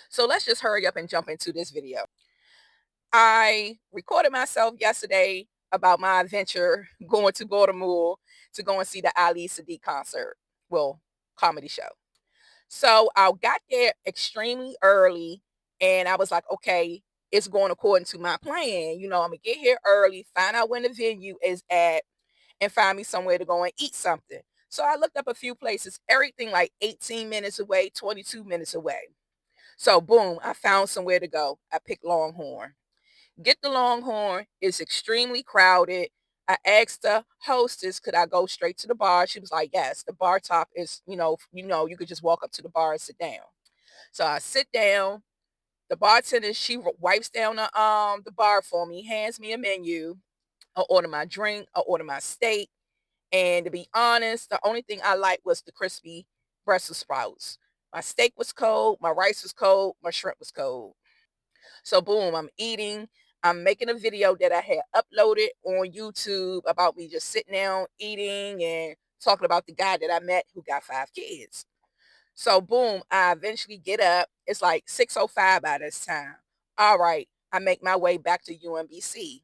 So let's just hurry up and jump into this video. I recorded myself yesterday about my adventure going to Baltimore to go and see the Ali Sadiq concert. Well, comedy show. So I got there extremely early and I was like, okay, it's going according to my plan. I'm gonna get here early, find out when the venue is at, and find me somewhere to go and eat something. So I looked up a few places, everything like 18 minutes away, 22 minutes away. So boom, I found somewhere to go. I picked Longhorn. Get the Longhorn. It's extremely crowded. I asked the hostess, could I go straight to the bar? She was like, yes, the bar top is, you could just walk up to the bar and sit down. So I sit down. The bartender, she wipes down the bar for me, hands me a menu. I order my drink, I order my steak. And to be honest, the only thing I liked was the crispy Brussels sprouts. My steak was cold, my rice was cold, my shrimp was cold. So boom, I'm eating. I'm making a video that I had uploaded on YouTube about me just sitting down eating and talking about the guy that I met who got 5 kids. So boom, I eventually get up. It's like 6:05 by this time. All right, I make my way back to UMBC.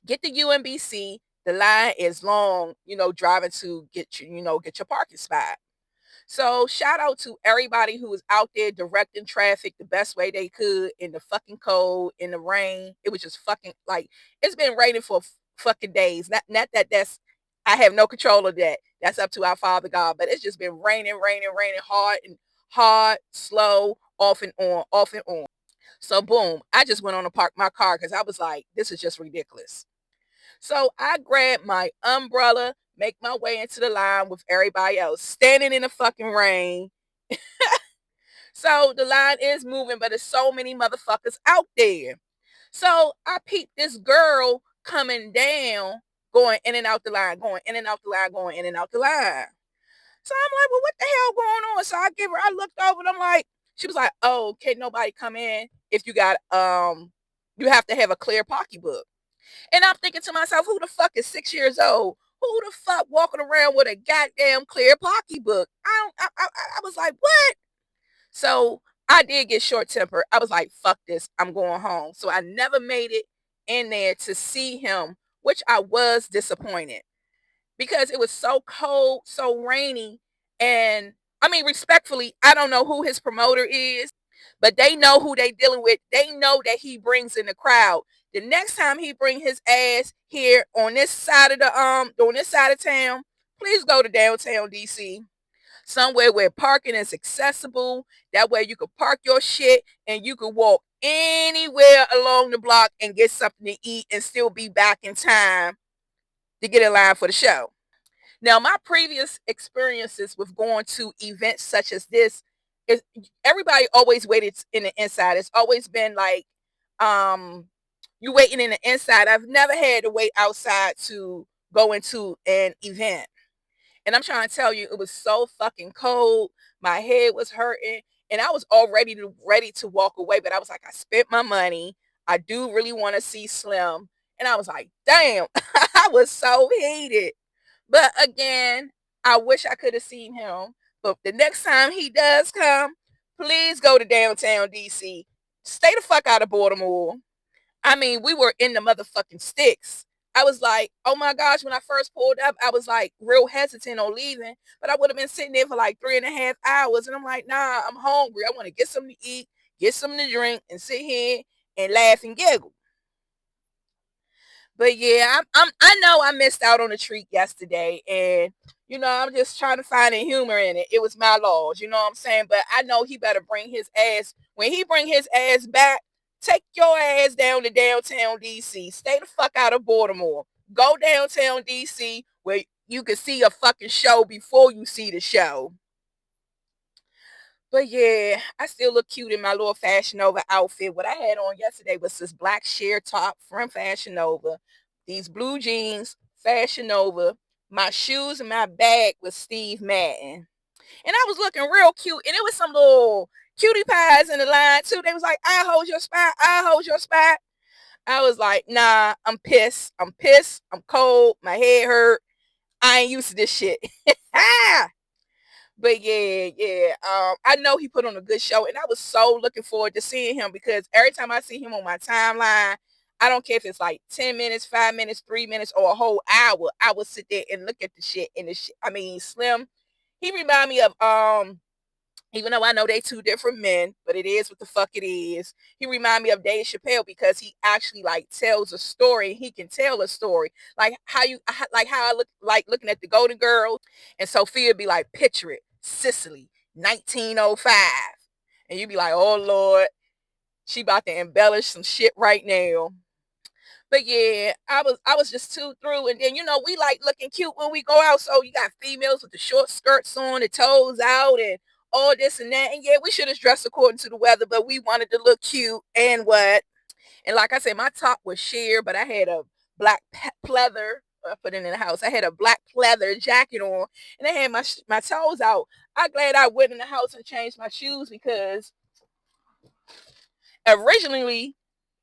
Get to UMBC. The line is long, driving to get your parking spot. So shout out to everybody who was out there directing traffic the best way they could in the fucking cold, in the rain. It was just fucking like it's been raining for fucking days. Not that that's I have no control of that. That's up to our Father God. But it's just been raining, raining, raining hard, slow, off and on, off and on. So boom, I just went on to park my car because I was like, this is just ridiculous. So I grabbed my umbrella, make my way into the line with everybody else, standing in the fucking rain. So the line is moving, but there's so many motherfuckers out there. So I peeped this girl coming down, going in and out the line, going in and out the line, going in and out the line. So I'm like, well, what the hell going on? So I looked over and I'm like, she was like, oh, can nobody come in if you have to have a clear pocketbook. And I'm thinking to myself, who the fuck is 6 years old? Who the fuck walking around with a goddamn clear pocketbook? I was like, what? So I did get short tempered. I was like, fuck this. I'm going home. So I never made it in there to see him, which I was disappointed because it was so cold, so rainy. And I mean, respectfully, I don't know who his promoter is, but they know who they dealing with. They know that he brings in the crowd. The next time he bring his ass here on this side of town, please go to downtown DC, somewhere where parking is accessible. That way you can park your shit and you can walk anywhere along the block and get something to eat and still be back in time to get in line for the show. Now, my previous experiences with going to events such as this is everybody always waited in the inside. It's always been like you waiting in the inside. I've never had to wait outside to go into an event. And I'm trying to tell you, it was so fucking cold. My head was hurting. And I was already ready to walk away. But I was like, I spent my money. I do really want to see Slim. And I was like, damn, I was so heated. But again, I wish I could have seen him. But the next time he does come, please go to downtown DC. Stay the fuck out of Baltimore. I mean, we were in the motherfucking sticks. I was like, oh my gosh, when I first pulled up, I was like real hesitant on leaving, but I would have been sitting there for like 3.5 hours. And I'm like, nah, I'm hungry. I want to get something to eat, get something to drink, and sit here and laugh and giggle. But yeah, I know I missed out on a treat yesterday, and I'm just trying to find the humor in it. It was my loss, you know what I'm saying? But I know he better bring his ass when he bring his ass back. Take your ass down to downtown DC. Stay the fuck out of Baltimore. Go downtown DC where you can see a fucking show before you see the show. But yeah, I still look cute in my little Fashion Nova outfit. What I had on yesterday was this black sheer top from Fashion Nova, these blue jeans, Fashion Nova, my shoes and my bag was Steve Madden. And I was looking real cute. And it was some little cutie pies in the line too. They was like, I hold your spot. I hold your spot. I was like, nah, I'm pissed. I'm pissed. I'm cold. My head hurt. I ain't used to this shit. But yeah. I know he put on a good show, and I was so looking forward to seeing him because every time I see him on my timeline, I don't care if it's like 10 minutes, 5 minutes, 3 minutes, or a whole hour. I will sit there and look at the shit. And the shit, I mean, Slim, he remind me of even though I know they two different men, but it is what the fuck it is. He remind me of Dave Chappelle because he actually like tells a story. He can tell a story like how I look like looking at the Golden Girls, and Sophia be like, picture it, Sicily, 1905, and you be like, oh Lord, she about to embellish some shit right now. But yeah, I was just too through. And then we like looking cute when we go out. So you got females with the short skirts on, the toes out, and all this and that. And yeah, we should have dressed according to the weather, but we wanted to look cute. And what? And like I said, my top was sheer, but I had a black pleather. I put it in the house. I had a black pleather jacket on, and I had my toes out. I'm glad I went in the house and changed my shoes because originally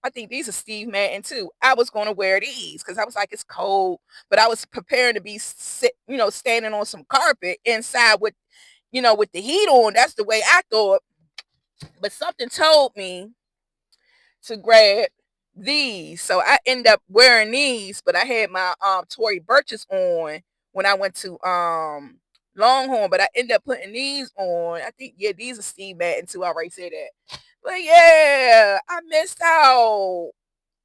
I think these are Steve Madden too. I was going to wear these because I was like, it's cold, but I was preparing to be standing on some carpet inside with the heat on. That's the way I thought. But something told me to grab these, so I end up wearing these. But I had my Tory Burches on when I went to Longhorn, but I ended up putting these on. I think these are Steve Madden too. I already said that. But yeah, I missed out.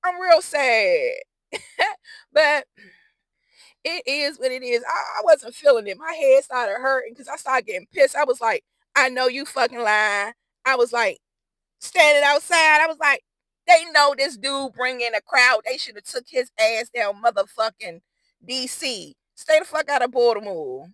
I'm real sad. But it is what it is. I wasn't feeling it. My head started hurting because I started getting pissed. I was like, I know you fucking lying. I was like, standing outside. I was like, they know this dude bring in a crowd. They should have took his ass down motherfucking DC. Stay the fuck out of Baltimore.